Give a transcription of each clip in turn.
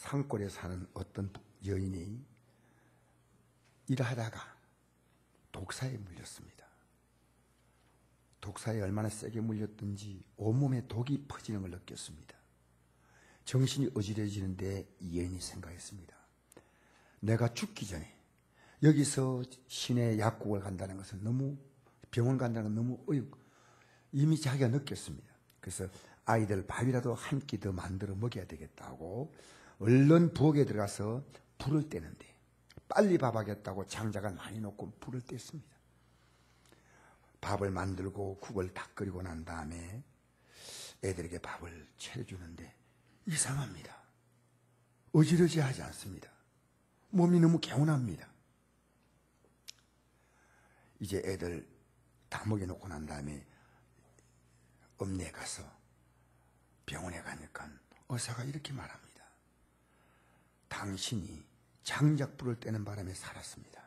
산골에 사는 어떤 여인이 일하다가 독사에 물렸습니다. 독사에 얼마나 세게 물렸든지 온몸에 독이 퍼지는 걸 느꼈습니다. 정신이 어지러지는데 이 여인이 생각했습니다. 내가 죽기 전에 여기서 시내 약국을 간다는 것은 너무, 병원 간다는 건 너무 이미 자기가 느꼈습니다. 그래서 아이들 밥이라도 한 끼 더 만들어 먹여야 되겠다고 얼른 부엌에 들어가서 불을 떼는데, 빨리 밥하겠다고 장작을 많이 놓고 불을 뗐습니다. 밥을 만들고 국을 다 끓이고 난 다음에 애들에게 밥을 차려주는데 이상합니다. 어지러지하지 않습니다. 몸이 너무 개운합니다. 이제 애들 다 먹여놓고 난 다음에 엄내에 가서 병원에 가니까 의사가 이렇게 말합니다. 당신이 장작불을 떼는 바람에 살았습니다.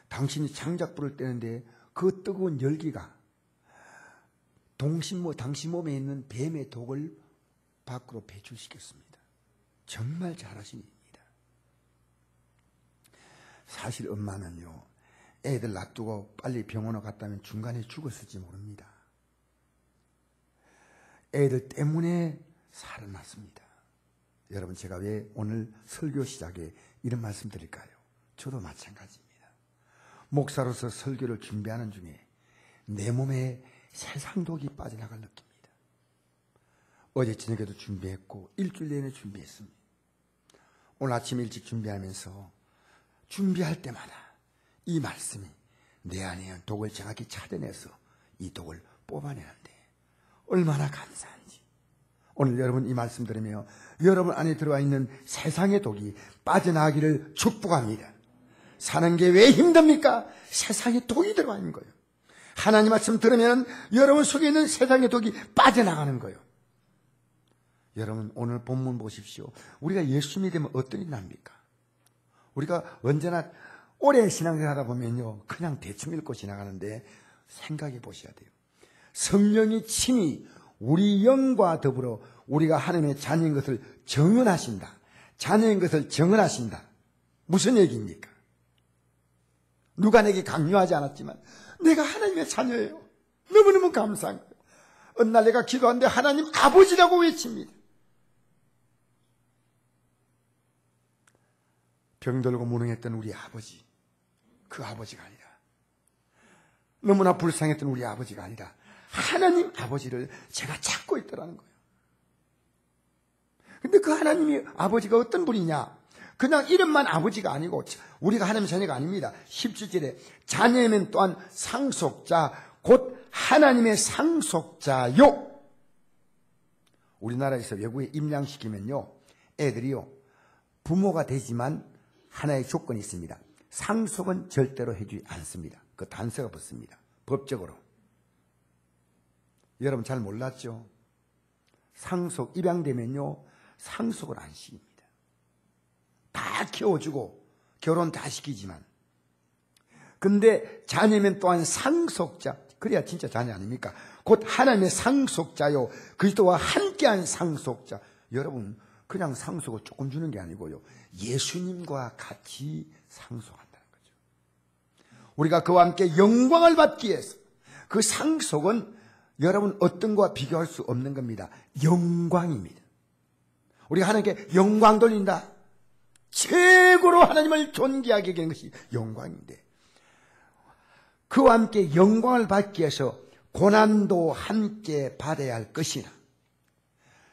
당신이 장작불을 떼는데 그 뜨거운 열기가 당신 몸에 있는 뱀의 독을 밖으로 배출시켰습니다. 정말 잘하신 일입니다. 사실 엄마는요, 애들 놔두고 빨리 병원에 갔다면 중간에 죽었을지 모릅니다. 애들 때문에 살아났습니다. 여러분, 제가 왜 오늘 설교 시작에 이런 말씀 드릴까요? 저도 마찬가지입니다. 목사로서 설교를 준비하는 중에 내 몸에 세상 독이 빠져나갈 느낍니다. 어제 저녁에도 준비했고 일주일 내내 준비했습니다. 오늘 아침 일찍 준비하면서 준비할 때마다 이 말씀이 내 안에 있는 독을 정확히 찾아내서 이 독을 뽑아내는데 얼마나 감사한지. 오늘 여러분 이 말씀 들으며 여러분 안에 들어와 있는 세상의 독이 빠져나가기를 축복합니다. 사는 게 왜 힘듭니까? 세상에 독이 들어와 있는 거예요. 하나님 말씀 들으면 여러분 속에 있는 세상의 독이 빠져나가는 거예요. 여러분 오늘 본문 보십시오. 우리가 예수 믿으면 어떤 일이 납니까? 우리가 언제나 오래 신앙생활 하다 보면요, 그냥 대충 읽고 지나가는데 생각해 보셔야 돼요. 성령이 친히 우리 영과 더불어 우리가 하나님의 자녀인 것을 정언하신다. 자녀인 것을 정언하신다. 무슨 얘기입니까? 누가 내게 강요하지 않았지만 내가 하나님의 자녀예요. 너무너무 감사한 거예요. 어느 날 내가 기도하는데 하나님 아버지라고 외칩니다. 병들고 무능했던 우리 아버지, 그 아버지가 아니라, 너무나 불쌍했던 우리 아버지가 아니라 하나님 아버지를 제가 찾고 있더라는 거예요. 근데 그 하나님이 아버지가 어떤 분이냐? 그냥 이름만 아버지가 아니고 우리가 하나님의 자녀가 아닙니다. 17절에 자녀면 또한 상속자 곧 하나님의 상속자요. 우리나라에서 외국에 임양시키면요, 애들이요 부모가 되지만 하나의 조건이 있습니다. 상속은 절대로 해주지 않습니다. 그 단서가 붙습니다. 법적으로. 여러분 잘 몰랐죠? 상속, 입양되면요 상속을 안 시킵니다. 다 키워주고 결혼 다 시키지만, 근데 자녀면 또한 상속자, 그래야 진짜 자녀 아닙니까? 곧 하나님의 상속자요, 그리스도와 함께한 상속자. 여러분 그냥 상속을 조금 주는 게 아니고요, 예수님과 같이 상속한다는 거죠. 우리가 그와 함께 영광을 받기 위해서, 그 상속은 여러분 어떤 것과 비교할 수 없는 겁니다. 영광입니다. 우리가 하나님께 영광 돌린다. 최고로 하나님을 존귀하게 하는 것이 영광인데, 그와 함께 영광을 받기 위해서 고난도 함께 받아야 할 것이나,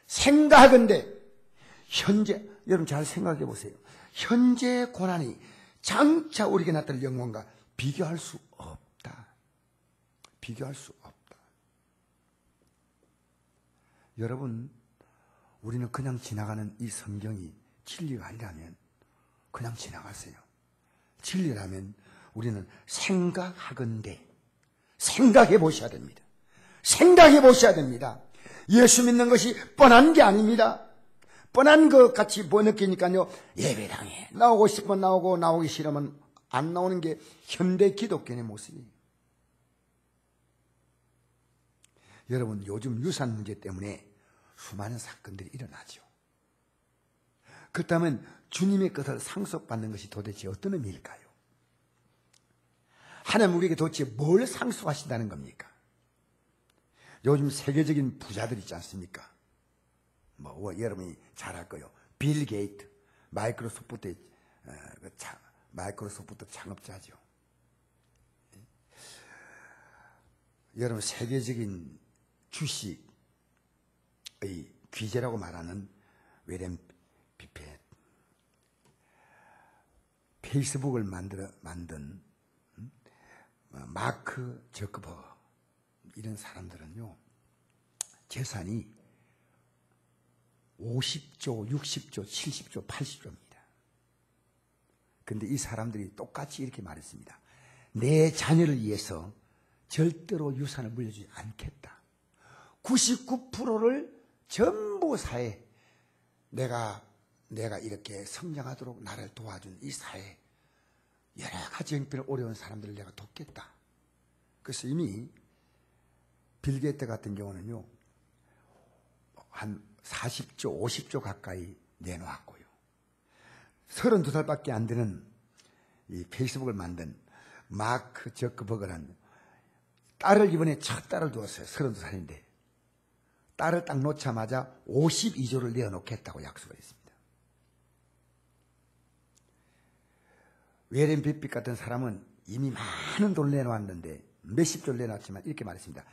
생각하건대 현재, 여러분 잘 생각해 보세요. 현재 고난이 장차 우리에게 나타날 영광과 비교할 수 없다. 비교할 수 없다. 여러분, 우리는 그냥 지나가는 이 성경이 진리가 아니라면 그냥 지나가세요. 진리라면 우리는 생각하건대, 생각해 보셔야 됩니다. 생각해 보셔야 됩니다. 예수 믿는 것이 뻔한 게 아닙니다. 뻔한 것 같이 느끼니까요, 예배당에 나오고 싶으면 나오고 나오기 싫으면 안 나오는 게 현대 기독교의 모습이에요. 여러분 요즘 유산 문제 때문에 수많은 사건들이 일어나죠. 그렇다면 주님의 것을 상속받는 것이 도대체 어떤 의미일까요? 하나님 우리에게 도대체 뭘 상속하신다는 겁니까? 요즘 세계적인 부자들 있지 않습니까? 여러분이 잘 알 거예요. 빌 게이트, 마이크로소프트 창업자죠. 여러분 세계적인 주식의 귀재라고 말하는 워렌 버핏, 페이스북을 만든 마크 저커버그, 이런 사람들은요 재산이 50조, 60조, 70조, 80조입니다. 그런데 이 사람들이 똑같이 이렇게 말했습니다. 내 자녀를 위해서 절대로 유산을 물려주지 않겠다. 99%를 전부 사회, 내가 이렇게 성장하도록 나를 도와준 이 사회, 여러 가지 형편을 어려운 사람들을 내가 돕겠다. 그래서 이미 빌 게이트 같은 경우는요 한 40조, 50조 가까이 내놓았고요. 32살밖에 안 되는 이 페이스북을 만든 마크 저커버그는 딸을 이번에 첫 딸을 두었어요. 32살인데 딸을 딱 놓자마자 52조를 내어놓겠다고 약속을 했습니다. 워렌 버핏 같은 사람은 이미 많은 돈을 내놓았는데 몇십 조를 내놨지만 이렇게 말했습니다.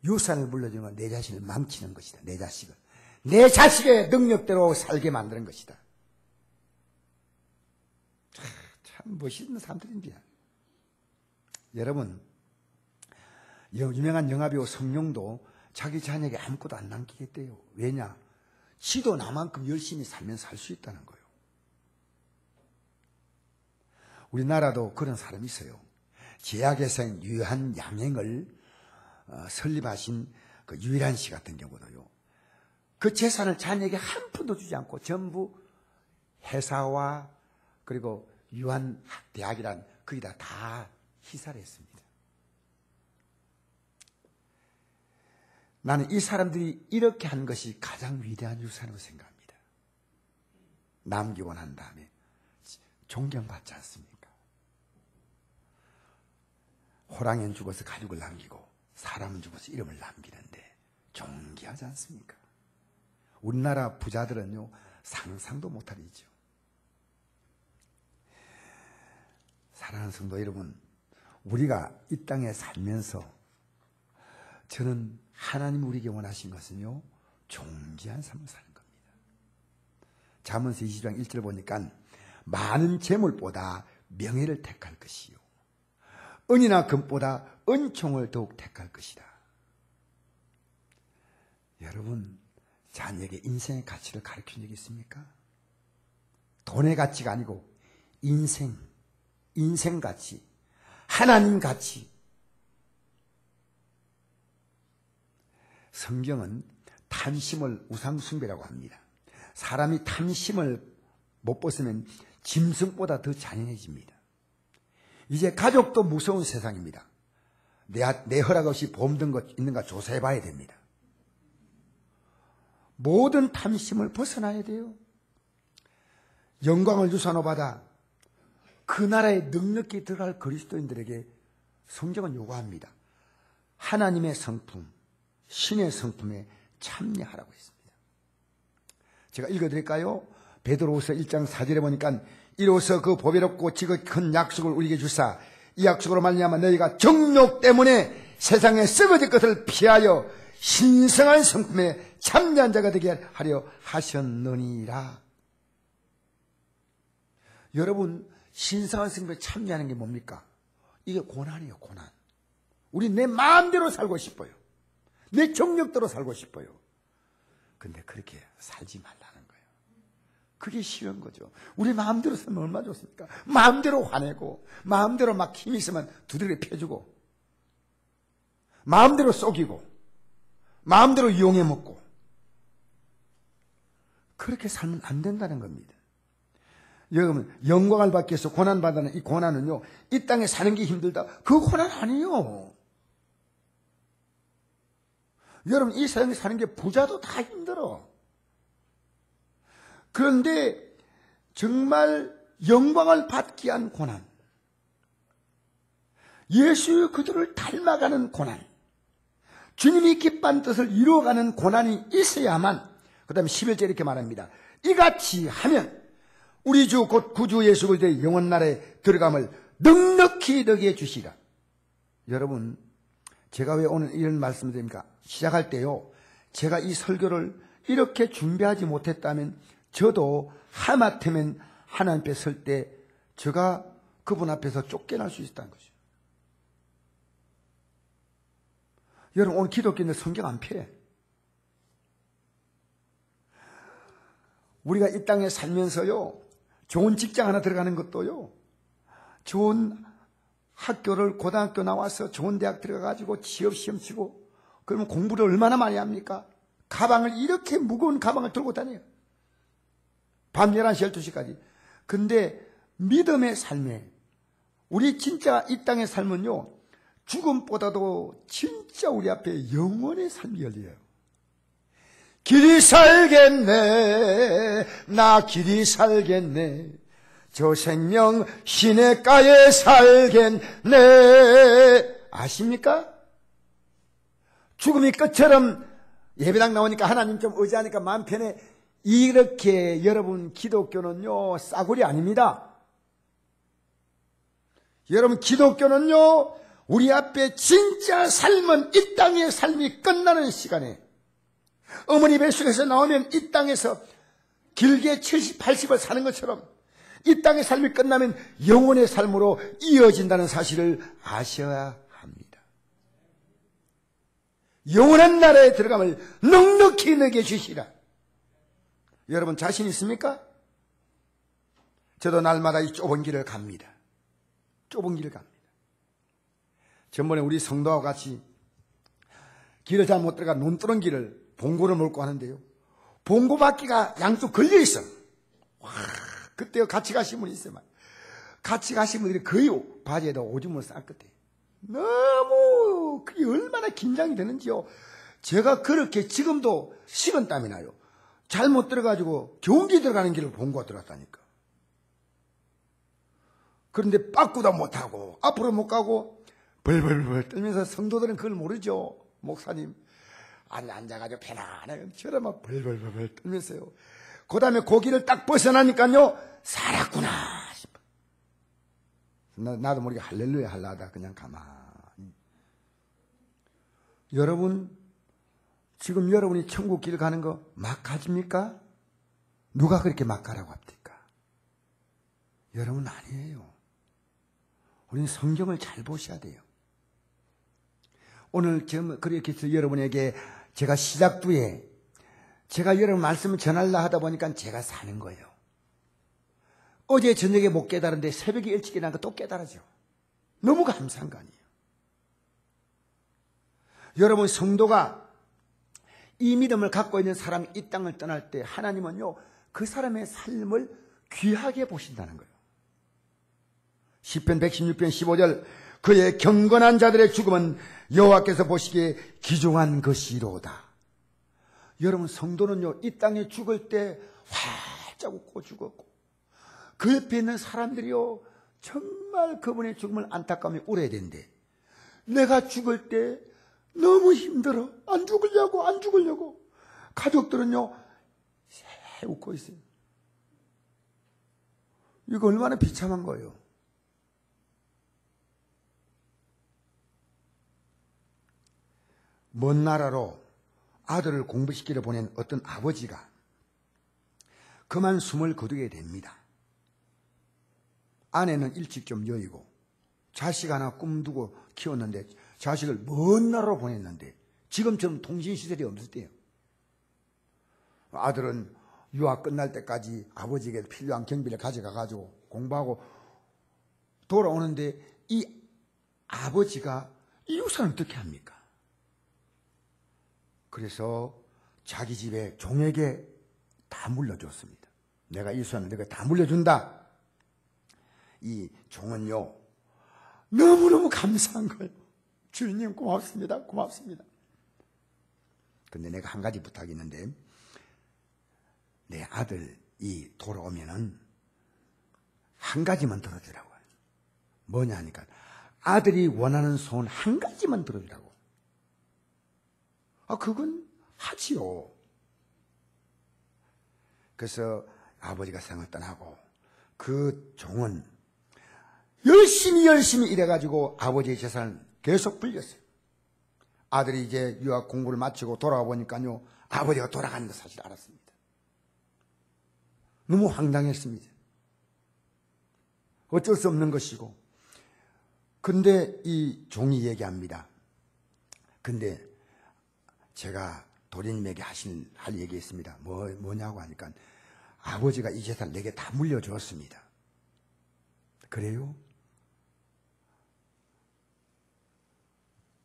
유산을 물려주는 건 내 자신을 망치는 것이다. 내 자식을. 내 자식의 능력대로 살게 만드는 것이다. 참 멋있는 사람들입니다. 여러분, 유명한 영화배우 성룡도 자기 자녀에게 아무것도 안 남기겠대요. 왜냐? 지도 나만큼 열심히 살면 살 수 있다는 거예요. 우리나라도 그런 사람이 있어요. 제약회사인 유한양행을 설립하신 그 유일한 씨 같은 경우도요. 그 재산을 자녀에게 한 푼도 주지 않고 전부 회사와 그리고 유한대학이란 거기다 다 희사를 했습니다. 나는 이 사람들이 이렇게 한 것이 가장 위대한 유산으로 생각합니다. 남기고 난 다음에 존경받지 않습니까? 호랑이는 죽어서 가죽을 남기고 사람은 죽어서 이름을 남기는데 존귀하지 않습니까? 우리나라 부자들은요 상상도 못할 일이죠. 사랑하는 성도 여러분, 우리가 이 땅에 살면서 저는 하나님 우리에게 원하신 것은요 존귀한 삶을 사는 겁니다. 잠언서 20장 1절 보니까 많은 재물보다 명예를 택할 것이요 은이나 금보다 은총을 더욱 택할 것이다. 여러분, 자녀에게 인생의 가치를 가르친 적이 있습니까? 돈의 가치가 아니고 인생 가치, 하나님 가치. 성경은 탐심을 우상숭배라고 합니다. 사람이 탐심을 못 벗으면 짐승보다 더 잔인해집니다. 이제 가족도 무서운 세상입니다. 내 허락 없이 보험 든 것 있는가 조사해 봐야 됩니다. 모든 탐심을 벗어나야 돼요. 영광을 유산으로 받아 그 나라에 넉넉히 들어갈 그리스도인들에게 성경은 요구합니다. 하나님의 성품, 신의 성품에 참여하라고 했습니다. 제가 읽어드릴까요? 베드로후서 1장 4절에 보니까 이로써 그 보배롭고 지극히 큰 약속을 우리에게 주사 이 약속으로 말미암아 너희가 정욕 때문에 세상의 썩어질 것을 피하여 신성한 성품에 참여한 자가 되게 하려 하셨느니라. 여러분, 신성한 성품에 참여하는 게 뭡니까? 이게 고난이에요, 고난. 우리 내 마음대로 살고 싶어요. 내 정력대로 살고 싶어요. 근데 그렇게 살지 말라는 거예요. 그게 쉬운 거죠. 우리 마음대로 살면 얼마나 좋습니까? 마음대로 화내고 마음대로 막 힘이 있으면 두드려 펴주고 마음대로 속이고 마음대로 이용해 먹고 그렇게 살면 안 된다는 겁니다. 여러분, 영광을 받기 위해서 고난받는 이 고난은요, 이 땅에 사는 게 힘들다. 그 고난 아니에요. 여러분, 이 세상에 사는 게 부자도 다 힘들어. 그런데 정말 영광을 받기 위한 고난, 예수의 그들을 닮아가는 고난, 주님이 기뻐한 뜻을 이루어가는 고난이 있어야만, 그 다음에 11절 이렇게 말합니다. 이같이 하면 우리 주 곧 구주 예수 그리스도의 영원 나라에 들어감을 넉넉히 너희에 주시라. 여러분, 제가 왜 오늘 이런 말씀을 드립니까? 시작할 때요, 제가 이 설교를 이렇게 준비하지 못했다면 저도 하마터면 하나님 앞에 설 때 제가 그분 앞에서 쫓겨날 수 있었다는 거죠. 여러분, 오늘 기독교인들 성경 안 펴. 우리가 이 땅에 살면서요, 좋은 직장 하나 들어가는 것도요, 좋은 학교를 고등학교 나와서 좋은 대학 들어가가지고 취업 시험 치고, 그러면 공부를 얼마나 많이 합니까? 가방을, 이렇게 무거운 가방을 들고 다녀요. 밤 11시, 12시까지. 근데 믿음의 삶에, 우리 진짜 이 땅의 삶은요, 죽음보다도 진짜 우리 앞에 영원의 삶이 열려요. 길이 살겠네, 나 길이 살겠네, 저 생명 시냇가에 살겠네. 아십니까? 죽음이 끝처럼 예배당 나오니까 하나님 좀 의지하니까 마음 편해. 이렇게 여러분, 기독교는요 싸구려 아닙니다. 여러분, 기독교는요 우리 앞에 진짜 삶은 이 땅의 삶이 끝나는 시간에, 어머니 뱃속에서 나오면 이 땅에서 길게 70, 80을 사는 것처럼 이 땅의 삶이 끝나면 영혼의 삶으로 이어진다는 사실을 아셔야 합니다. 영원한 나라에 들어감을 넉넉히 너에게 주시라. 여러분, 자신 있습니까? 저도 날마다 이 좁은 길을 갑니다. 좁은 길을 갑니다. 전번에 우리 성도와 같이 길을 잘 못 들어가 논두렁 길을 봉고를 몰고 하는데요, 봉고 바퀴가 양쪽 걸려 있어. 와, 그때 같이 가신 분이 있어요. 같이 가신 분들이 거의 바지에다 오줌을 쌌거든요. 너무 그게 얼마나 긴장이 되는지요. 제가 그렇게 지금도 식은땀이 나요. 잘못 들어가지고 경기 들어가는 길을 봉고가 들어갔다니까. 그런데 빠꾸도 못하고 앞으로 못 가고 벌벌벌 떨면서, 성도들은 그걸 모르죠. 목사님 앉아가지고 편안하게 저런 막 벌벌벌 떨면서요. 그 다음에 고기를 딱 벗어나니까요, 살았구나 싶어. 나도 모르게 할렐루야 하려다 그냥 가만히. 여러분, 지금 여러분이 천국 길 가는 거 막 가십니까? 누가 그렇게 막 가라고 합니까? 여러분, 아니에요. 우리는 성경을 잘 보셔야 돼요. 오늘 그렇게 해서 여러분에게 제가 시작부에 제가 여러분 말씀을 전하려 하다 보니까 제가 사는 거예요. 어제 저녁에 못 깨달은데 새벽에 일찍 일어나니까 또 깨달아져. 너무 감사한 거 아니에요. 여러분, 성도가 이 믿음을 갖고 있는 사람이 이 땅을 떠날 때 하나님은요, 그 사람의 삶을 귀하게 보신다는 거예요. 시편 116편 15절, 그의 경건한 자들의 죽음은 여호와께서 보시기에 귀중한 것이로다. 여러분, 성도는요, 이 땅에 죽을 때 활짝 웃고 죽었고, 그 옆에 있는 사람들이요, 정말 그분의 죽음을 안타까움에 울어야 되는데, 내가 죽을 때 너무 힘들어, 안 죽으려고 가족들은요 새 웃고 있어요. 이거 얼마나 비참한 거예요. 먼 나라로 아들을 공부시키러 보낸 어떤 아버지가 그만 숨을 거두게 됩니다. 아내는 일찍 좀 여의고 자식 하나 꿈두고 키웠는데, 자식을 먼 나라로 보냈는데 지금처럼 통신시설이 없을 때요. 아들은 유학 끝날 때까지 아버지에게 필요한 경비를 가져가가지고 공부하고 돌아오는데, 이 아버지가 이 유산을 어떻게 합니까? 그래서 자기 집에 종에게 다 물려줬습니다. 내가 이 유산을 내가 다 물려준다. 이 종은요, 너무너무 감사한 거예요. 주인님 고맙습니다. 근데 내가 한 가지 부탁이 있는데, 내 아들이 돌아오면은 한 가지만 들어주라고. 뭐냐 하니까 아들이 원하는 소원 한 가지만 들어주라고. 그건 하지요. 그래서 아버지가 세상을 떠나고 그 종은 열심히 일해가지고 아버지의 재산을 계속 불렸어요. 아들이 이제 유학 공부를 마치고 돌아와 보니까요, 아버지가 돌아가는 걸 사실 알았습니다. 너무 황당했습니다. 어쩔 수 없는 것이고. 근데 이 종이 얘기합니다. 근데 제가 도련님에게 할 얘기 있습니다. 뭐냐고 하니까 아버지가 이 재산을 내게 다 물려주었습니다. 그래요?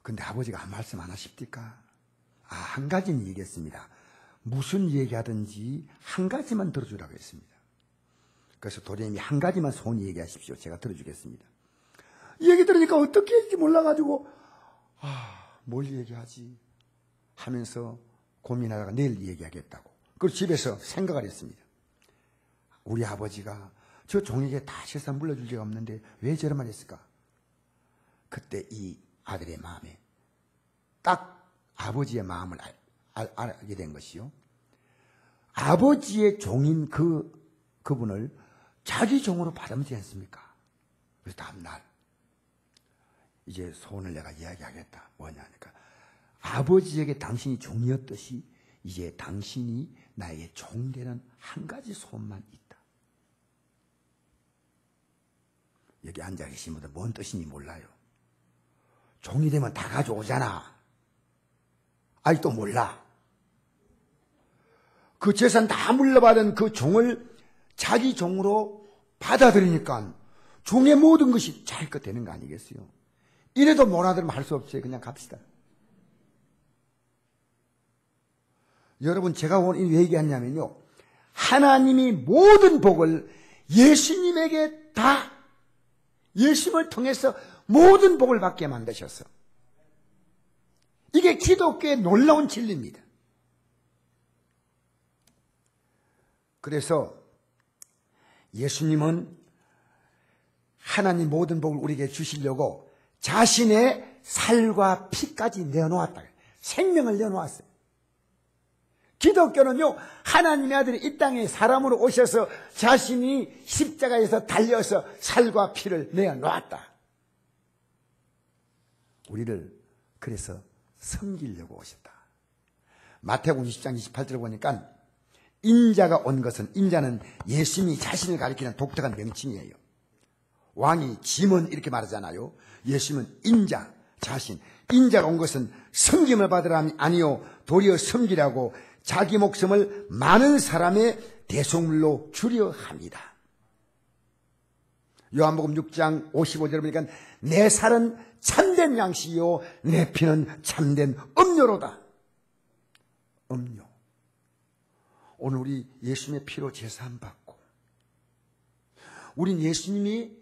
근데 아버지가 한 말씀 안 하십니까? 한 가지는 얘기했습니다. 무슨 얘기하든지 한 가지만 들어주라고 했습니다. 그래서 도련님이 한 가지만 소원 얘기하십시오. 제가 들어주겠습니다. 이 얘기 들으니까 어떻게 할지 몰라가지고 뭘 얘기하지 하면서 고민하다가 내일 얘기하겠다고. 그리고 집에서 생각을 했습니다. 우리 아버지가 저 종에게 다 재산 물려줄 리가 없는데 왜 저런 말 했을까? 그때 이 아들의 마음에 딱 아버지의 마음을 알게 된 것이요. 아버지의 종인 그분을 자기 종으로 받아들이지 않습니까? 그래서 다음날 이제 소원을 내가 이야기하겠다. 뭐냐 하니까 아버지에게 당신이 종이었듯이 이제 당신이 나에게 종되는 한 가지 소원만 있다. 여기 앉아 계신 분들 뭔 뜻인지 몰라요. 종이 되면 다 가져오잖아. 아직도 몰라. 그 재산 다 물려받은 그 종을 자기 종으로 받아들이니까 종의 모든 것이 자기 것 되는 거 아니겠어요? 이래도 못 알아들으면 할 수 없어요. 그냥 갑시다. 여러분, 제가 오늘 왜 얘기하냐면요, 하나님이 모든 복을 예수님에게 다, 예수님을 통해서 모든 복을 받게 만드셨어. 이게 기독교의 놀라운 진리입니다. 그래서 예수님은 하나님 모든 복을 우리에게 주시려고 자신의 살과 피까지 내어놓았다. 생명을 내어놓았어요. 기독교는요, 하나님의 아들이 이 땅에 사람으로 오셔서 자신이 십자가에서 달려서 살과 피를 내어놓았다. 우리를 그래서 섬기려고 오셨다. 마태복음 20장 28절을 보니까 인자가 온 것은, 인자는 예수님이 자신을 가리키는 독특한 명칭이에요. 왕이 짐은 이렇게 말하잖아요. 예수님은 인자, 자신. 인자가 온 것은 섬김을 받으라 함이 아니요 도리어 섬기라고 자기 목숨을 많은 사람의 대속물로 주려 합니다. 요한복음 6장 55절을 보니까 내 살은 참된 양식이요 내 피는 참된 음료로다. 음료. 오늘 우리 예수님의 피로 제사함 받고 우린 예수님이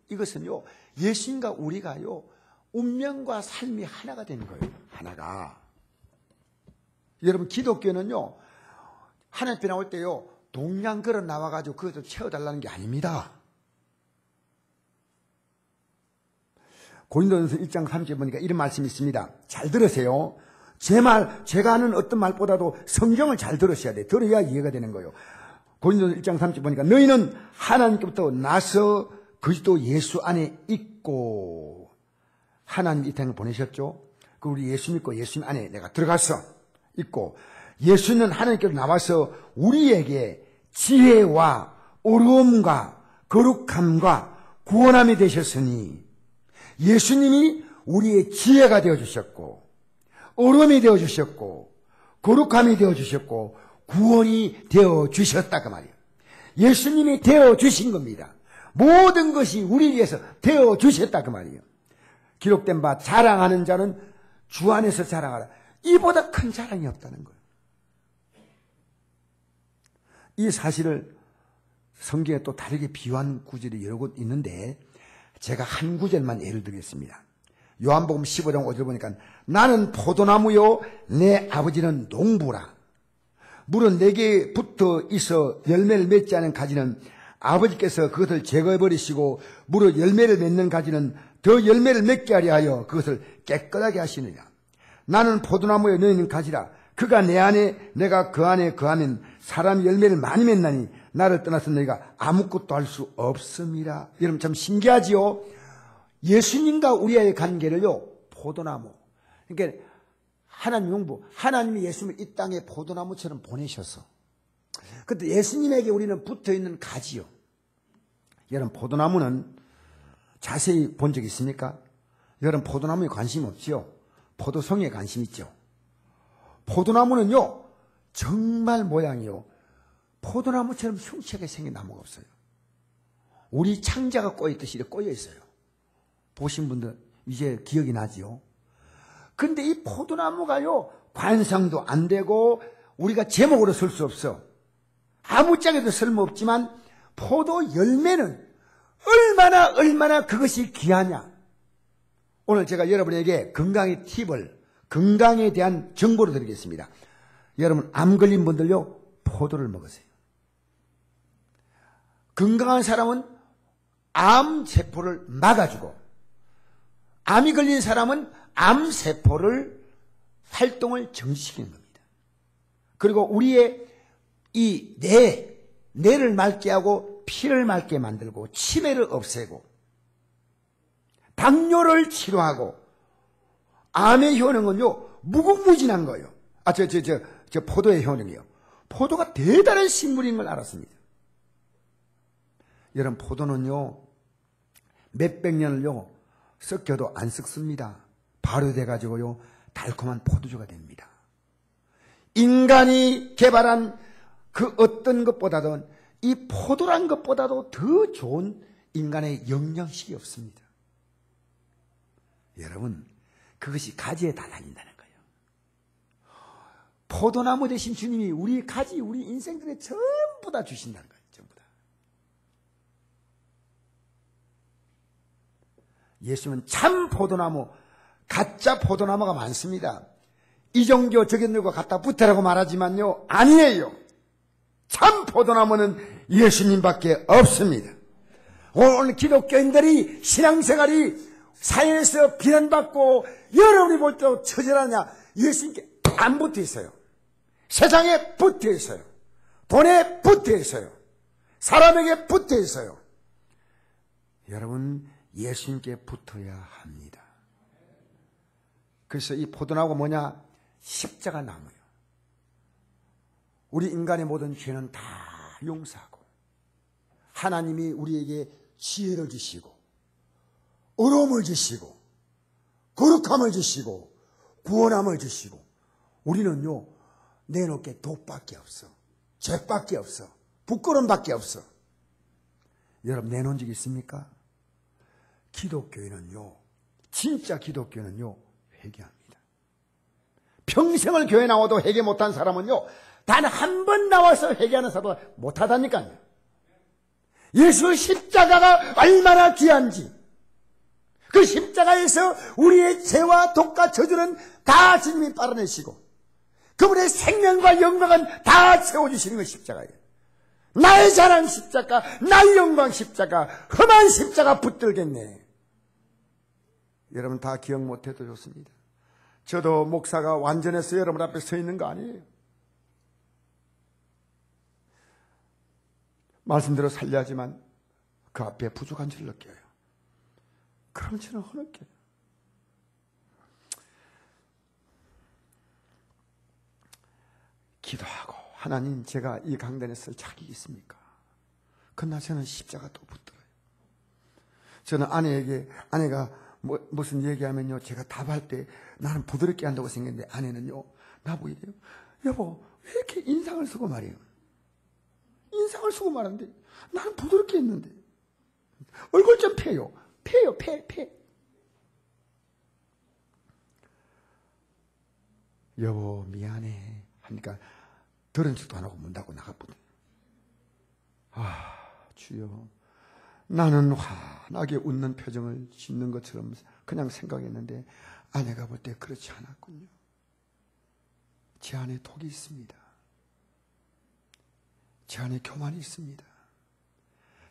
이것은요, 예수님과 우리가요, 운명과 삶이 하나가 되는 거예요. 하나가. 여러분, 기독교는요, 하나님 앞에 나올 때요, 동양 걸어 나와가지고 그것을 채워달라는 게 아닙니다. 고린도전서 1장 3절에 보니까 이런 말씀이 있습니다. 잘 들으세요. 제가 하는 어떤 말보다도 성경을 잘 들으셔야 돼. 들어야 이해가 되는 거예요. 고린도전서 1장 3절 보니까 너희는 하나님께부터 나서 그리스도 예수 안에 있고, 하나님 이 땅에 보내셨죠. 그 우리 예수 믿고 예수님 안에 내가 들어가서 있고, 예수는 하나님께로 나와서 우리에게 지혜와 어려움과 거룩함과 구원함이 되셨으니, 예수님이 우리의 지혜가 되어주셨고 어려움이 되어주셨고 거룩함이 되어주셨고 구원이 되어주셨다 그 말이에요. 예수님이 되어주신 겁니다. 모든 것이 우리 위해서 되어주셨다 그 말이에요. 기록된 바 자랑하는 자는 주 안에서 자랑하라. 이보다 큰 자랑이 없다는 거예요. 이 사실을 성경에 또 다르게 비유한 구절이 여러 곳 있는데 제가 한 구절만 예를 들겠습니다. 요한복음 15장 5절 보니까 나는 포도나무요 내 아버지는 농부라. 물은 내게 붙어 있어 열매를 맺지 않은 가지는 아버지께서 그것을 제거해버리시고 무릇 열매를 맺는 가지는 더 열매를 맺게 하려 하여 그것을 깨끗하게 하시느냐. 나는 포도나무에 너희는 가지라. 그가 내 안에 내가 그 안에 거하면 사람이 열매를 많이 맺나니 나를 떠나서 너희가 아무것도 할 수 없음이라. 여러분 참 신기하지요. 예수님과 우리의 관계를요, 포도나무. 그러니까 하나님 용부, 하나님이 예수님을 이 땅에 포도나무처럼 보내셔서, 근데 예수님에게 우리는 붙어있는 가지요. 여러분 포도나무는 자세히 본 적 있습니까? 여러분 포도나무에 관심 없지요? 포도송이에 관심 있죠? 포도나무는요, 정말 모양이요, 포도나무처럼 흉측하게 생긴 나무가 없어요. 우리 창자가 꼬였듯이 이렇게 꼬여 있어요. 보신 분들 이제 기억이 나지요? 근데 이 포도나무가요, 관상도 안 되고 우리가 제목으로 쓸 수 없어. 아무짝에도 쓸모없지만 포도 열매는 얼마나 그것이 귀하냐. 오늘 제가 여러분에게 건강의 팁을, 건강에 대한 정보를 드리겠습니다. 여러분 암 걸린 분들요, 포도를 먹으세요. 건강한 사람은 암세포를 막아주고, 암이 걸린 사람은 암세포를 활동을 정지시키는 겁니다. 그리고 우리의 이 뇌를 맑게 하고 피를 맑게 만들고 치매를 없애고 당뇨를 치료하고, 암의 효능은요 무궁무진한 거예요. 저 포도의 효능이요. 포도가 대단한 식물인 걸 알았습니다. 여러분 포도는요 몇백 년을요 썩혀도 안 썩습니다. 발효돼가지고요 달콤한 포도주가 됩니다. 인간이 개발한 그 어떤 것보다도 이 포도란 것보다도 더 좋은 인간의 영양식이 없습니다. 여러분 그것이 가지에 다 달린다는 거예요. 포도나무 대신 주님이 우리 가지, 우리 인생들에 전부 다 주신다는 거예요. 전부 다. 예수님은 참 포도나무, 가짜 포도나무가 많습니다. 이종교 저견들과 갖다 붙으라고 말하지만요, 아니에요. 참 포도나무는 예수님밖에 없습니다. 오늘 기독교인들이 신앙생활이 사회에서 비난받고 여러분이 볼 때 처절하냐, 예수님께 안 붙어 있어요. 세상에 붙어 있어요. 돈에 붙어 있어요. 사람에게 붙어 있어요. 여러분 예수님께 붙어야 합니다. 그래서 이 포도나무가 뭐냐? 십자가 나무예요. 우리 인간의 모든 죄는 다 용서하고 하나님이 우리에게 지혜를 주시고 의로움을 주시고 거룩함을 주시고 구원함을 주시고, 우리는요 내놓을 게 독밖에 없어. 죄밖에 없어. 부끄러움밖에 없어. 여러분 내놓은 적 있습니까? 기독교인은요, 진짜 기독교인은요 회개합니다. 평생을 교회 나와도 회개 못한 사람은요 단 한 번 나와서 회개하는 사람보다 못하다니까요. 예수 십자가가 얼마나 귀한지, 그 십자가에서 우리의 죄와 독과 저주는 다 주님이 빨아내시고 그분의 생명과 영광은 다 채워주시는 것 십자가예요. 나의 자랑 십자가, 나의 영광 십자가, 험한 십자가 붙들겠네. 여러분 다 기억 못해도 좋습니다. 저도 목사가 완전해서 여러분 앞에 서 있는 거 아니에요. 말씀대로 살려야지만 그 앞에 부족한 줄 느껴요. 그럼 저는 흐느껴요. 기도하고, 하나님 제가 이 강단에 쓸 자격이 있습니까? 그러나 저는 십자가 또 붙들어요. 저는 아내가 무슨 얘기하면요 제가 답할 때 나는 부드럽게 한다고 생각했는데 아내는요 나보고 이래요. 여보 왜 이렇게 인상을 쓰고 말해요? 인상을 쓰고 말하는데 나는 부드럽게 했는데 얼굴 좀 패요. 패. 여보 미안해 하니까 들은 척도 안 하고 문 닫고 나갔거든. 아 주여, 나는 환하게 웃는 표정을 짓는 것처럼 그냥 생각했는데 아내가 볼 때 그렇지 않았군요. 제 안에 독이 있습니다. 제 안에 교만이 있습니다.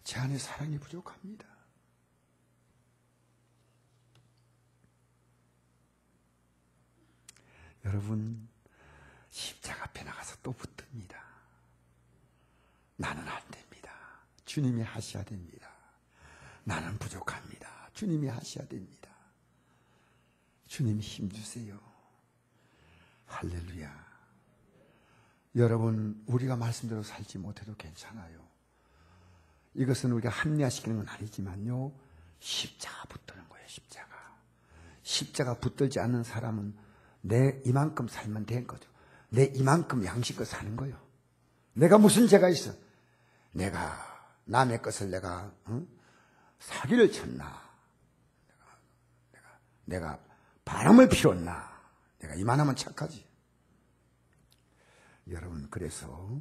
제 안에 사랑이 부족합니다. 여러분, 십자가 앞에 나가서 또 붙듭니다. 나는 안 됩니다. 주님이 하셔야 됩니다. 나는 부족합니다. 주님이 하셔야 됩니다. 주님 힘주세요. 할렐루야. 여러분, 우리가 말씀대로 살지 못해도 괜찮아요. 이것은 우리가 합리화시키는 건 아니지만요, 십자가 붙드는 거예요. 십자가 붙들지 않는 사람은 내 이만큼 살면 된 거죠. 내 이만큼 양식껏 사는 거예요. 내가 무슨 죄가 있어? 내가 남의 것을 내가 사기를 쳤나? 내가 바람을 피웠나? 내가 이만하면 착하지. 여러분, 그래서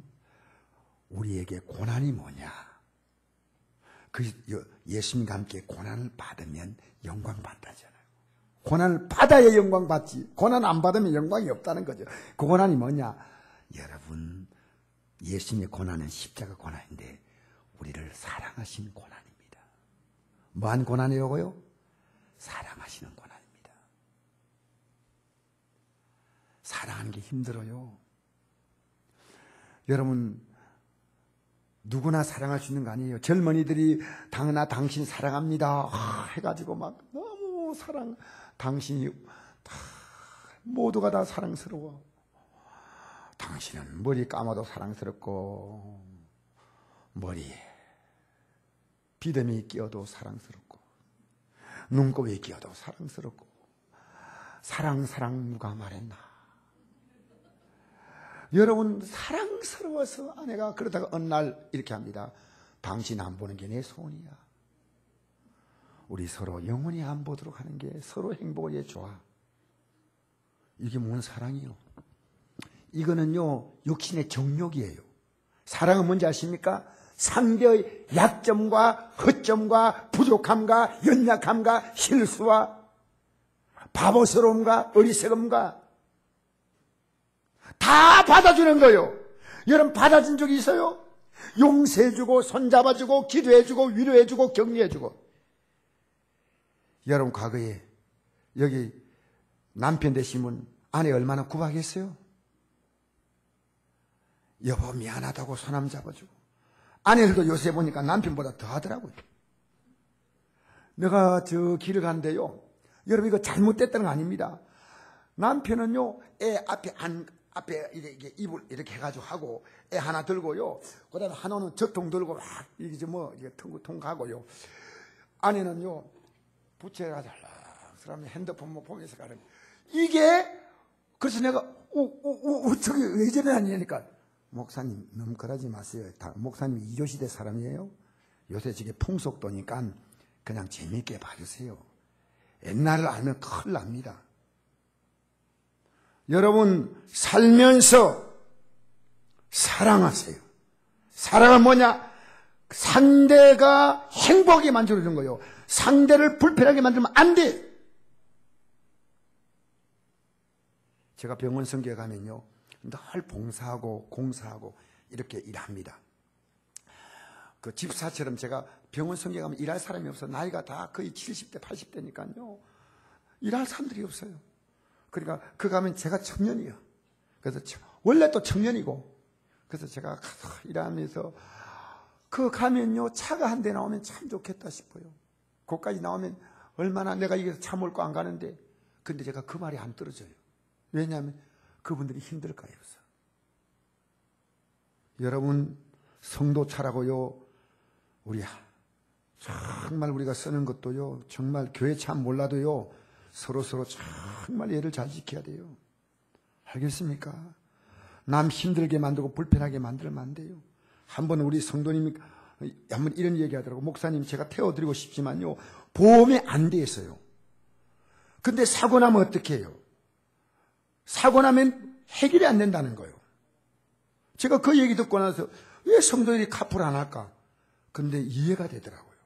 우리에게 고난이 뭐냐? 예수님과 함께 고난을 받으면 영광 받다잖아요. 고난을 받아야 영광 받지. 고난 안 받으면 영광이 없다는 거죠. 그 고난이 뭐냐? 여러분, 예수님의 고난은 십자가 고난인데 우리를 사랑하신 고난입니다. 뭐한 고난이라고요? 사랑하시는 고난입니다. 사랑하는 게 힘들어요. 여러분, 누구나 사랑할 수 있는 거 아니에요. 젊은이들이 나 당신 사랑합니다 해가지고 막 너무 당신이 모두가 다 사랑스러워. 당신은 머리 감아도 사랑스럽고 머리에 비듬이 끼어도 사랑스럽고 눈곱이 끼어도 사랑스럽고 사랑 누가 말했나. 여러분, 사랑스러워서 아내가 그러다가 어느 날 이렇게 합니다. 당신 안 보는 게 내 소원이야. 우리 서로 영원히 안 보도록 하는 게 서로 행복을 위해 좋아. 이게 뭔 사랑이요? 이거는요, 육신의 정욕이에요. 사랑은 뭔지 아십니까? 상대의 약점과 허점과 부족함과 연약함과 실수와 바보스러움과 어리석음과 다 받아주는 거예요. 여러분, 받아준 적이 있어요? 용서해주고 손잡아주고 기도해주고 위로해주고 격려해주고. 여러분, 과거에 여기 남편 되시면 아내 얼마나 구박했어요? 여보 미안하다고 손 잡아주고. 아내들도 요새 보니까 남편보다 더 하더라고요. 내가 저 길을 가는데요, 여러분, 이거 잘못됐다는 거 아닙니다. 남편은요, 애 앞에 이렇게 입을 이렇게 해가지고 하고, 애 하나 들고요, 그 다음에 하나는 젖통 들고 막 이게 통 가고요. 아내는요, 부채가 잘랑스러운 핸드폰 보면서 가는. 이게, 그래서 내가, 저기 왜 저래 하냐니까, 목사님, 너무 그러지 마세요. 목사님 2조시대 사람이에요. 요새 저게 풍속도니까 그냥 재미있게 봐주세요. 옛날을 알면 큰일 납니다. 여러분, 살면서 사랑하세요. 사랑은 뭐냐? 상대가 행복하게 만들어주는 거예요. 상대를 불편하게 만들면 안 돼. 제가 병원 성교에 가면요, 늘 봉사하고 공사하고 이렇게 일합니다. 그 집사처럼 제가 병원 성교에 가면 일할 사람이 없어. 나이가 다 거의 70대 80대니까요 일할 사람들이 없어요. 그러니까 그 가면 제가 청년이에요. 그래서 원래 또 청년이고, 그래서 제가 일하면서 그 가면요, 차가 한 대 나오면 참 좋겠다 싶어요. 거기까지 나오면 얼마나 내가 이게 차 몰고 안 가는데. 근데 제가 그 말이 안 떨어져요. 왜냐하면 그분들이 힘들까요? 여러분, 성도차라고요, 우리 정말 우리가 쓰는 것도요, 정말 교회 차 몰라도요, 서로 정말 예를 잘 지켜야 돼요. 알겠습니까? 남 힘들게 만들고 불편하게 만들면 안 돼요. 한번 우리 성도님이 한번 이런 얘기 하더라고. 목사님, 제가 태워드리고 싶지만요, 보험이 안 돼 있어요. 근데 사고 나면 어떻게 해요? 사고 나면 해결이 안 된다는 거예요. 제가 그 얘기 듣고 나서 왜 성도들이 카풀 안 할까? 근데 이해가 되더라고요.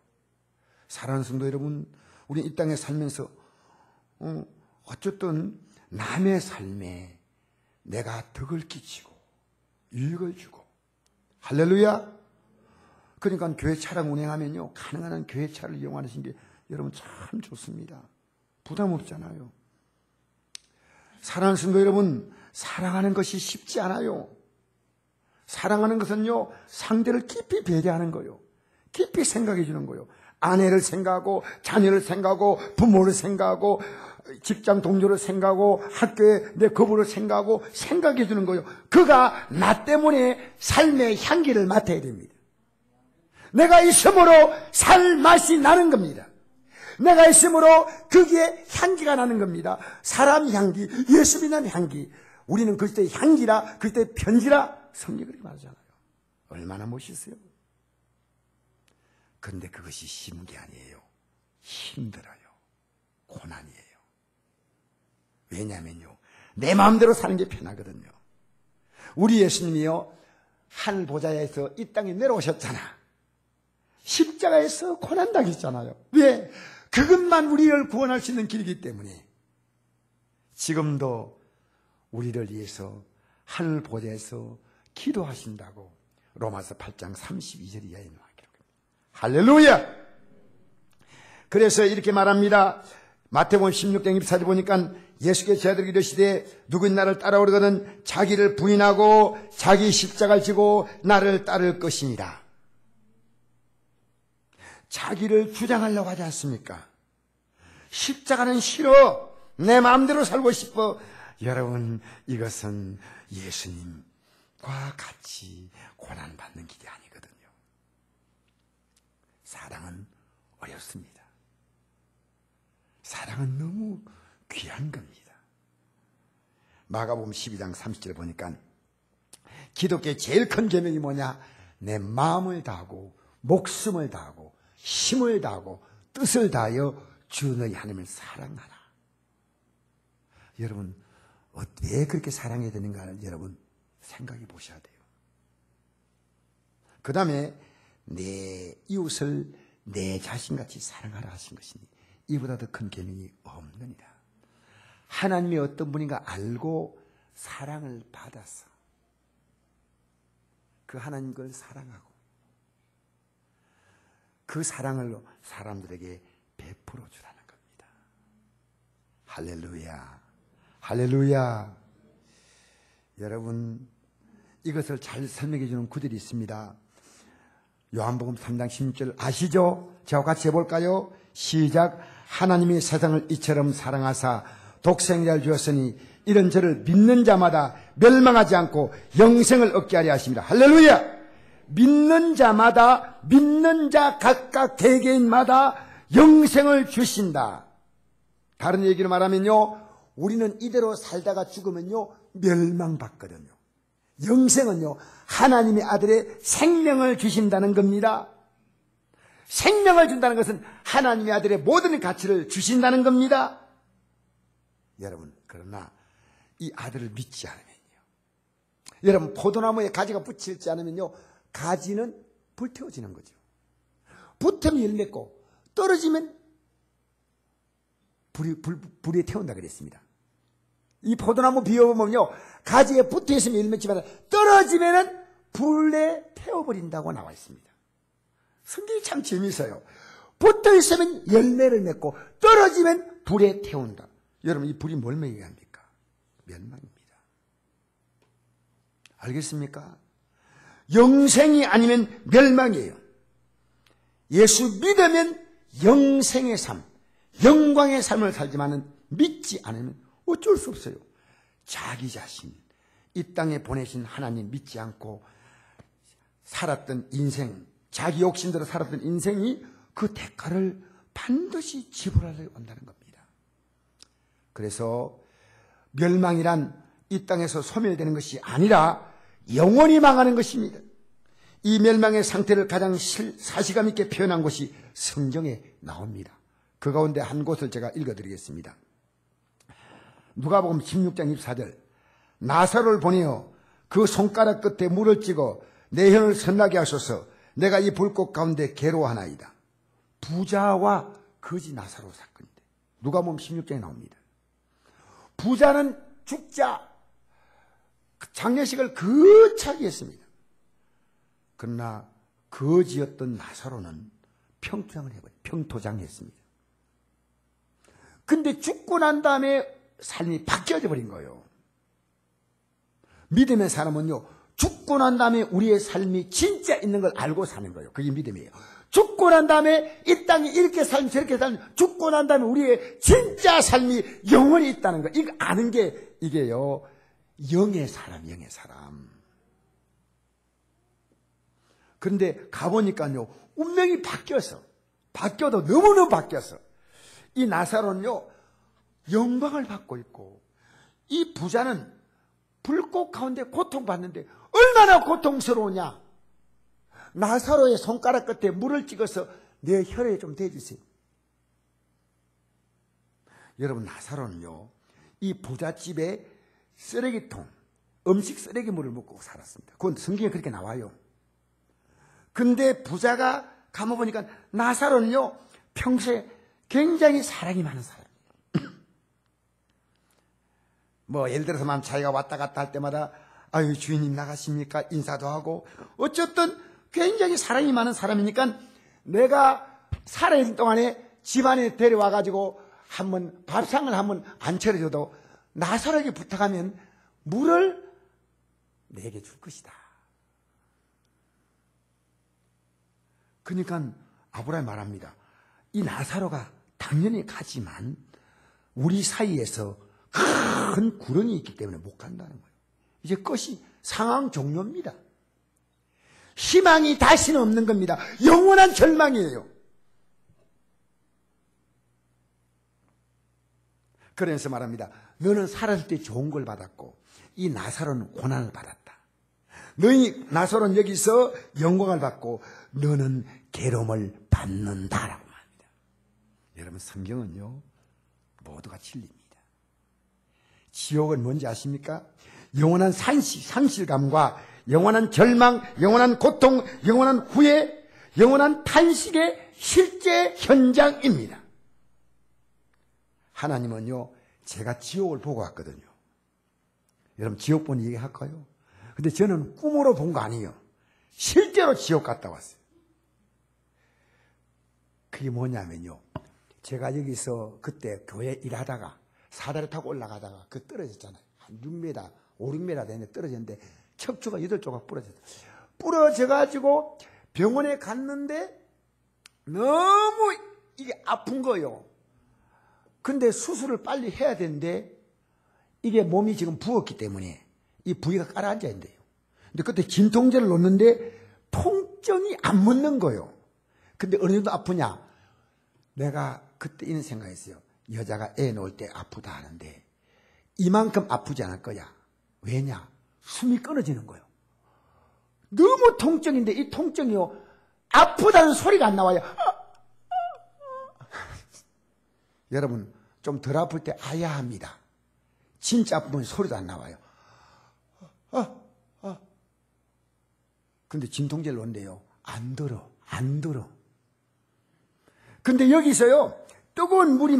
사랑하는 성도 여러분, 우리 이 땅에 살면서 어쨌든 남의 삶에 내가 덕을 끼치고 유익을 주고, 할렐루야. 그러니까 교회 차량 운행하면요, 가능한 한 교회 차를 이용하시는 게 여러분 참 좋습니다. 부담 없잖아요. 사랑하는 성도 여러분, 사랑하는 것이 쉽지 않아요. 사랑하는 것은요, 상대를 깊이 배려하는 거예요. 깊이 생각해 주는 거예요. 아내를 생각하고, 자녀를 생각하고, 부모를 생각하고, 직장 동료를 생각하고, 학교에 내 거부를 생각하고, 생각해 주는 거예요. 그가 나 때문에 삶의 향기를 맡아야 됩니다. 내가 있음으로 살 맛이 나는 겁니다. 내가 있음으로 거기에 향기가 나는 겁니다. 사람 향기, 예수 믿는 향기. 우리는 그때 향기라, 그때 편지라 성경이 그렇게 말하잖아요. 얼마나 멋있어요. 그런데 그것이 쉬운 게 아니에요. 힘들어요. 고난이에요. 왜냐하면요, 내 마음대로 사는 게 편하거든요. 우리 예수님이요, 하늘 보좌에서 이 땅에 내려오셨잖아. 십자가에서 고난당했잖아요. 왜? 그것만 우리를 구원할 수 있는 길이기 때문에 지금도 우리를 위해서 하늘 보좌에서 기도하신다고 로마서 8장 32절 이하에 나와 기록합니다. 할렐루야! 그래서 이렇게 말합니다. 마태복음 16장 24절 보니까 예수께서 제자들에게 이르시되 누구인 나를 따라오려거든 자기를 부인하고 자기 십자가를 지고 나를 따를 것이니라. 자기를 주장하려고 하지 않습니까? 십자가는 싫어. 내 마음대로 살고 싶어. 여러분, 이것은 예수님과 같이 고난받는 길이 아니거든요. 사랑은 어렵습니다. 사랑은 너무 귀한 겁니다. 마가복음 12장 30절에 보니까 기독교의 제일 큰 계명이 뭐냐? 내 마음을 다하고 목숨을 다하고 힘을 다하고 뜻을 다하여 주 너희 하나님을 사랑하라. 여러분, 왜 그렇게 사랑해야 되는가를 여러분 생각해 보셔야 돼요. 그 다음에 내 이웃을 내 자신같이 사랑하라 하신 것이니 이보다 더 큰 계명이 없느니라. 하나님이 어떤 분인가 알고 사랑을 받아서 그 하나님 걸 사랑하고 그 사랑을 사람들에게 베풀어 주라는 겁니다. 할렐루야. 할렐루야. 여러분, 이것을 잘 설명해 주는 구절이 있습니다. 요한복음 3장 16절 아시죠? 저와 같이 해볼까요? 시작. 하나님이 세상을 이처럼 사랑하사 독생자를 주었으니 이런 저를 믿는 자마다 멸망하지 않고 영생을 얻게 하려 하십니다. 할렐루야. 믿는 자마다, 믿는 자 각각 개개인마다 영생을 주신다. 다른 얘기로 말하면요, 우리는 이대로 살다가 죽으면요 멸망받거든요. 영생은요 하나님의 아들의 생명을 주신다는 겁니다. 생명을 준다는 것은 하나님의 아들의 모든 가치를 주신다는 겁니다. 여러분, 그러나 이 아들을 믿지 않으면요, 여러분, 포도나무에 가지가 붙이지 않으면요 가지는 불태워지는 거죠. 붙으면 열 맺고 떨어지면 불에 태운다 그랬습니다. 이 포도나무 비워보면요 가지에 붙어있으면 열 맺지만 떨어지면 불에 태워버린다고 나와 있습니다. 성경이 참 재미있어요. 붙어있으면 열매를 맺고 떨어지면 불에 태운다. 여러분, 이 불이 뭘 먹여야 합니까? 멸망입니다. 알겠습니까? 영생이 아니면 멸망이에요. 예수 믿으면 영생의 삶, 영광의 삶을 살지만은 믿지 않으면 어쩔 수 없어요. 자기 자신, 이 땅에 보내신 하나님 믿지 않고 살았던 인생, 자기 욕심대로 살았던 인생이 그 대가를 반드시 지불하려 한다는 겁니다. 그래서 멸망이란 이 땅에서 소멸되는 것이 아니라 영원히 망하는 것입니다. 이 멸망의 상태를 가장 사시감 있게 표현한 것이 성경에 나옵니다. 그 가운데 한 곳을 제가 읽어드리겠습니다. 누가복음 16장 24절. 나사로를 보내어 그 손가락 끝에 물을 찍어 내 혀를 선나게 하소서. 내가 이 불꽃 가운데 괴로워하나이다. 부자와 거지 나사로 사건인데 누가복음 16장에 나옵니다. 부자는 죽자 장례식을 거창히 했습니다. 그러나 거지였던 나사로는 평토장을 해버려요. 평토장했습니다. 근데 죽고 난 다음에 삶이 바뀌어져 버린 거예요. 믿음의 사람은요, 죽고 난 다음에 우리의 삶이 진짜 있는 걸 알고 사는 거예요. 그게 믿음이에요. 죽고 난 다음에 이 땅에 이렇게 살면 저렇게 살면, 죽고 난 다음에 우리의 진짜 삶이 영원히 있다는 거, 이거 아는 게 이게요, 영의 사람, 영의 사람. 그런데 가보니까요, 운명이 바뀌어도 너무너무 바뀌었어. 이 나사로는요, 영광을 받고 있고, 이 부자는 불꽃 가운데 고통받는데 얼마나 고통스러우냐. 나사로의 손가락 끝에 물을 찍어서 내 혈에 좀 대주세요. 여러분, 나사로는요, 이 부잣집에 쓰레기통, 음식 쓰레기물을 먹고 살았습니다. 그건 성경에 그렇게 나와요. 근데 부자가 가만보니까 나사로는요, 평소에 굉장히 사랑이 많은 사람이에요. 뭐 예를 들어서 만 자기가 왔다 갔다 할 때마다 아유 주인님 나가십니까? 인사도 하고, 어쨌든 굉장히 사랑이 많은 사람이니까 내가 살아있는 동안에 집안에 데려와가지고 한번 밥상을 한번 안 차려줘도 나사로에게 부탁하면 물을 내게 줄 것이다. 그러니까 아브라함이 말합니다. 이 나사로가 당연히 가지만 우리 사이에서 큰 구렁이 있기 때문에 못 간다는 거예요. 이제 끝이 상황 종료입니다. 희망이 다시는 없는 겁니다. 영원한 절망이에요. 그래서 말합니다. 너는 살았을 때 좋은 걸 받았고 이 나사로는 고난을 받았다. 너희 나사로는 여기서 영광을 받고 너는 괴로움을 받는다라고 말합니다. 여러분, 성경은요 모두가 진리입니다. 지옥은 뭔지 아십니까? 영원한 상실감과 영원한 절망, 영원한 고통, 영원한 후회, 영원한 탄식의 실제 현장입니다. 하나님은요, 제가 지옥을 보고 왔거든요. 여러분, 지옥 본 얘기 할까요? 근데 저는 꿈으로 본 거 아니에요. 실제로 지옥 갔다 왔어요. 그게 뭐냐면요, 제가 여기서 그때 교회 일하다가 사다리 타고 올라가다가 그 떨어졌잖아요. 한 6m, 5, 6m 되는데 떨어졌는데 척추가 8조각 부러졌어요. 부러져가지고 병원에 갔는데 너무 이게 아픈 거예요. 근데 수술을 빨리 해야 되는데 이게 몸이 지금 부었기 때문에 이 부위가 깔아앉아 있는데요. 근데 그때 진통제를 놓는데 통증이 안 묻는 거예요. 근데 어느 정도 아프냐? 내가 그때 이런 생각했어요. 여자가 애 놓을 때 아프다 하는데 이만큼 아프지 않을 거야. 왜냐? 숨이 끊어지는 거예요. 너무 통증인데 이 통증이요, 아프다는 소리가 안 나와요. 여러분, 좀 덜 아플 때 아야 합니다. 진짜 아프면 소리도 안 나와요. 근데 진통제를 놓는데요, 안 들어. 근데 여기서요, 뜨거운 물이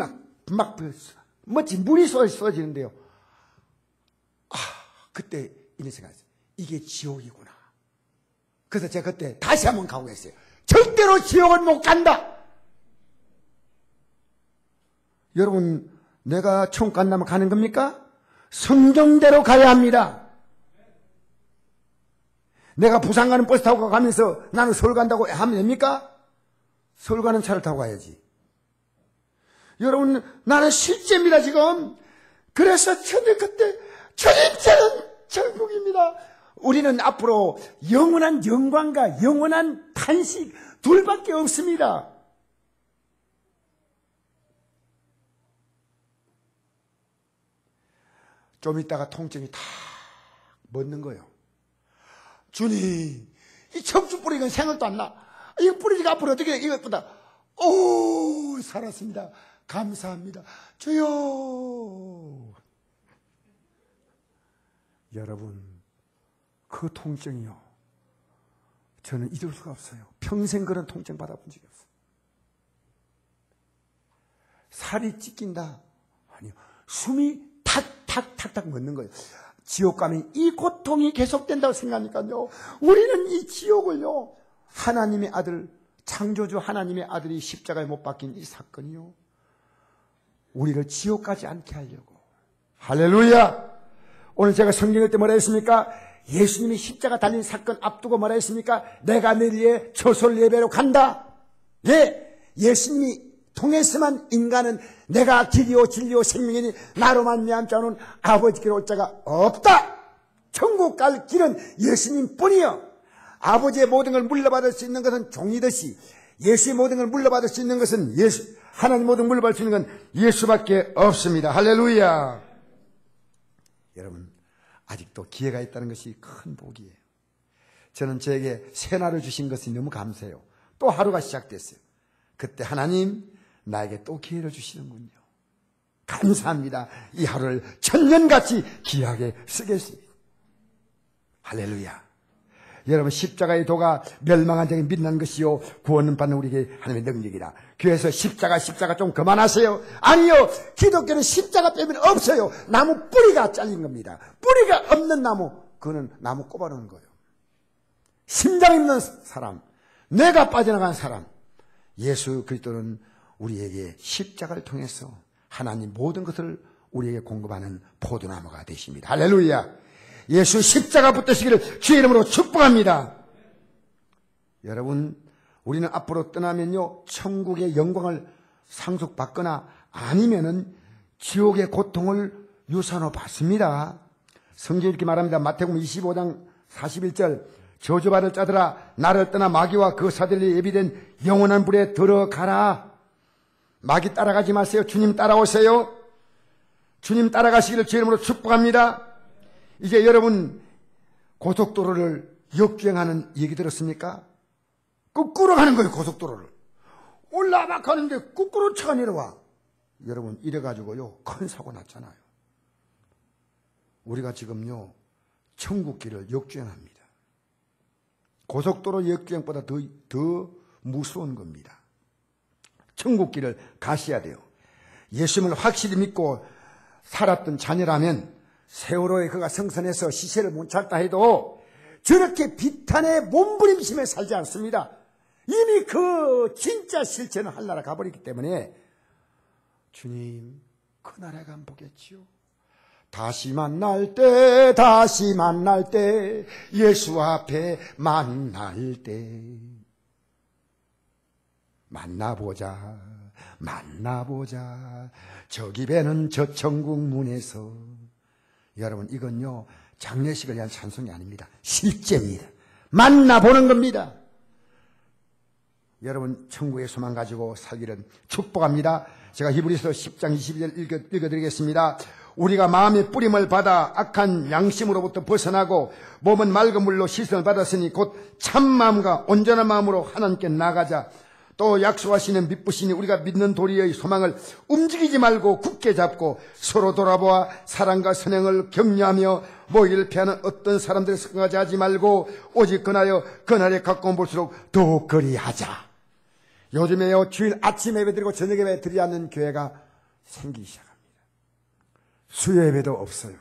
물이 쏟아지는데요. 그때 이런 생각했어요. 이게 지옥이구나. 그래서 제가 그때 다시 한번 각오했어요. 절대로 지옥은 못 간다. 여러분, 내가 천국 간다면 가는 겁니까? 성경대로 가야 합니다. 내가 부산 가는 버스 타고 가면서 나는 서울 간다고 하면 됩니까? 서울 가는 차를 타고 가야지. 여러분, 나는 실제입니다, 지금. 그래서 저는 그때 주님께는 천국입니다. 우리는 앞으로 영원한 영광과 영원한 탄식 둘밖에 없습니다. 좀 있다가 통증이 다 멎는 거예요. 주님, 이 척추 뿌리는 생각도 안 나. 이거 뿌리지가 앞으로 어떻게 이것보다. 오, 살았습니다. 감사합니다. 주여. 여러분, 그 통증이요, 저는 잊을 수가 없어요. 평생 그런 통증 받아본 적이 없어요. 살이 찢긴다? 아니요. 숨이 탁탁탁탁 멎는 거예요. 지옥 가면 이 고통이 계속된다고 생각하니까요, 우리는 이 지옥을요, 하나님의 아들, 창조주 하나님의 아들이 십자가에 못 박힌 이 사건이요, 우리를 지옥 가지 않게 하려고. 할렐루야! 오늘 제가 성경 읽을 때 뭐라 했습니까? 예수님이 십자가 달린 사건 앞두고 뭐라 했습니까? 내가 내일 위해 초설 예배로 간다. 예, 예수님이 통해서만 인간은 내가 길이요 진리요 생명이니 나로 말미암지 않은 아버지께로 올 자가 없다. 천국 갈 길은 예수님뿐이요. 아버지의 모든 걸 물려받을 수 있는 것은 종이듯이 예수의 모든 걸 물려받을 수 있는 것은 하나님 모든 걸 물려받을 수 있는 건 예수밖에 없습니다. 할렐루야. 여러분, 아직도 기회가 있다는 것이 큰 복이에요. 저는 저에게 새날을 주신 것이 너무 감사해요. 또 하루가 시작됐어요. 그때 하나님 나에게 또 기회를 주시는군요. 감사합니다. 이 하루를 천년같이 귀하게 쓰겠습니다. 할렐루야. 여러분, 십자가의 도가 멸망한 자에게 빛난 것이요 구원은 받는 우리에게 하나님의 능력이라. 교회에서 십자가 좀 그만하세요. 아니요, 기독교는 십자가 빼면 없어요. 나무 뿌리가 잘린 겁니다. 뿌리가 없는 나무, 그거는 나무 꼽아놓은 거예요. 심장 있는 사람, 뇌가 빠져나간 사람, 예수 그리스도는 우리에게 십자가를 통해서 하나님 모든 것을 우리에게 공급하는 포도나무가 되십니다. 할렐루야. 예수 십자가 붙드시기를 주의 이름으로 축복합니다. 여러분, 우리는 앞으로 떠나면요, 천국의 영광을 상속받거나 아니면은 지옥의 고통을 유산으로 받습니다. 성경이 이렇게 말합니다. 마태복음 25장 41절, 저주받을 자들아 나를 떠나 마귀와 그 사들이 예비된 영원한 불에 들어가라. 마귀 따라가지 마세요. 주님 따라오세요. 주님 따라가시기를 주의 이름으로 축복합니다. 이제 여러분, 고속도로를 역주행하는 얘기 들었습니까? 거꾸로 가는 거예요. 고속도로를 올라가 가는데 거꾸로 차가 내려와. 여러분, 이래가지고요 큰 사고 났잖아요. 우리가 지금요 천국길을 역주행합니다. 고속도로 역주행보다 더 무서운 겁니다. 천국길을 가셔야 돼요. 예수님을 확실히 믿고 살았던 자녀라면 세월호에 그가 성선해서 시체를 못 찾다 해도 저렇게 비탄에 몸부림치며 살지 않습니다. 이미 그 진짜 실체는 하늘나라 가버렸기 때문에 주님 그 나라에 가면 보겠지요. 다시 만날 때 예수 앞에 만날 때 만나보자 저 집에는 저 천국 문에서. 여러분, 이건요 장례식을 위한 찬송이 아닙니다. 실제입니다. 만나보는 겁니다. 여러분, 천국의 소망 가지고 살기를 축복합니다. 제가 히브리서 10장 22절 읽어드리겠습니다. 우리가 마음의 뿌림을 받아 악한 양심으로부터 벗어나고 몸은 맑은 물로 씻음을 받았으니 곧 참마음과 온전한 마음으로 하나님께 나가자. 또 약속하시는 믿으시니 우리가 믿는 도리의 소망을 움직이지 말고 굳게 잡고 서로 돌아보아 사랑과 선행을 격려하며 모이를 피하는 어떤 사람들의 습관까지 하지 말고 오직 그날에 가까운 볼수록 더욱 그리하자. 요즘에요 주일 아침 예배 드리고 저녁 예배 드리지 않는 교회가 생기기 시작합니다. 수요 예배도 없어요.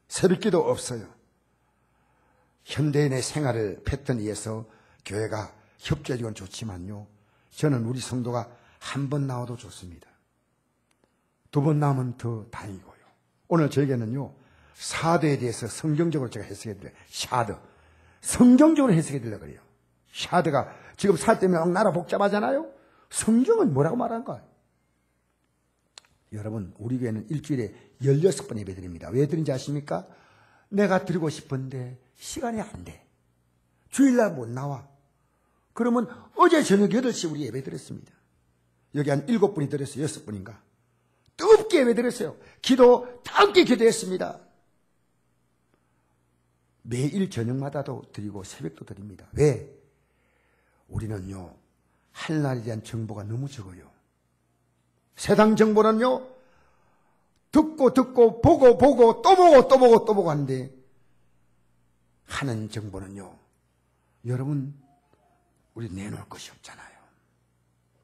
새벽기도 없어요. 현대인의 생활을 패턴에서 교회가 협조해주건 좋지만요, 저는 우리 성도가 한 번 나와도 좋습니다. 두 번 나오면 더 다행이고요. 오늘 저에게는요 사도에 대해서 성경적으로 제가 해석해 드려요. 샤드, 성경적으로 해석해 드리려고 그래요. 샤드가 지금 살 때문에 나라 복잡하잖아요. 성경은 뭐라고 말한가요? 여러분, 우리 교회는 일주일에 16번 예배 드립니다. 왜 드린지 아십니까? 내가 드리고 싶은데 시간이 안 돼. 주일날 못 나와. 그러면 어제 저녁 8시 우리 예배 드렸습니다. 여기 한 7분이 드렸어요. 6분인가. 뜨겁게 예배 드렸어요. 기도 뜨겁게 기도했습니다. 매일 저녁마다도 드리고 새벽도 드립니다. 왜? 우리는요 하늘나라에 대한 정보가 너무 적어요. 세상 정보는요 듣고 보고 또 보고 하는데, 하는 정보는요 여러분 우리 내놓을 것이 없잖아요.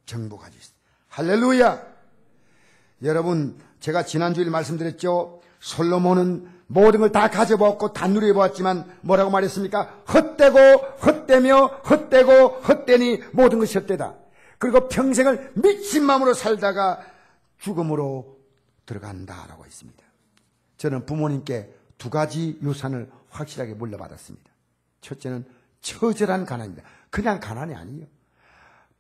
정보 가지고 있어요. 할렐루야. 여러분, 제가 지난주에 말씀드렸죠. 솔로몬은 모든 걸 다 가져보았고 다 누려보았지만 뭐라고 말했습니까? 헛되고 헛되며 헛되고 헛되니 모든 것이 헛되다. 그리고 평생을 미친 마음으로 살다가 죽음으로 들어간다라고 했습니다. 저는 부모님께 두 가지 유산을 확실하게 물려받았습니다. 첫째는 처절한 가난입니다. 그냥 가난이 아니에요.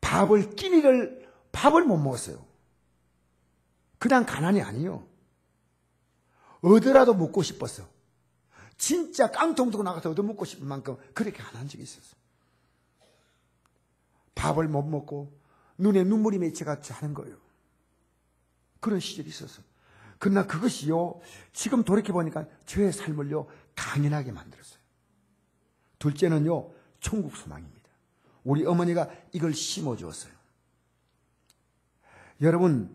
밥을 못 먹었어요. 그냥 가난이 아니에요. 얻으라도 먹고 싶었어. 진짜 깡통 들고 나가서 얻어먹고 싶은 만큼 그렇게 가난한 적이 있었어. 밥을 못 먹고 눈에 눈물이 맺혀가지고 하는 거예요. 그런 시절이 있었어. 그러나 그것이요, 지금 돌이켜보니까 저의 삶을요 강인하게 만들었어요. 둘째는요, 천국 소망입니다. 우리 어머니가 이걸 심어주었어요. 여러분,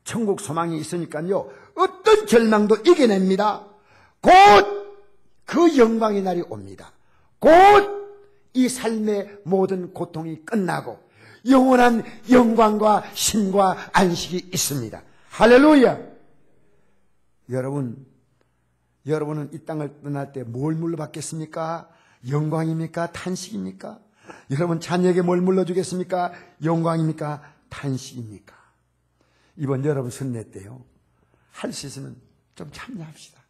천국 소망이 있으니까요, 어떤 절망도 이겨냅니다. 곧 그 영광의 날이 옵니다. 곧 이 삶의 모든 고통이 끝나고 영원한 영광과 신과 안식이 있습니다. 할렐루야! 여러분은 이 땅을 떠날 때 뭘 물러받겠습니까? 영광입니까? 탄식입니까? 여러분 자녀에게 뭘 물러주겠습니까? 영광입니까? 탄식입니까? 이번 여러분 순례 때요, 할 수 있으면 좀 참여합시다.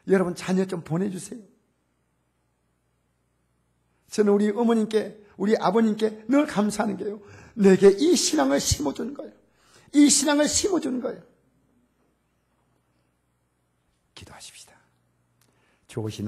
여러분 자녀 좀 보내주세요. 저는 우리 어머님께, 우리 아버님께 늘 감사하는 게요, 내게 이 신앙을 심어준 거예요. 이 신앙을 심어준 거예요. 기도하십시다. 좋으신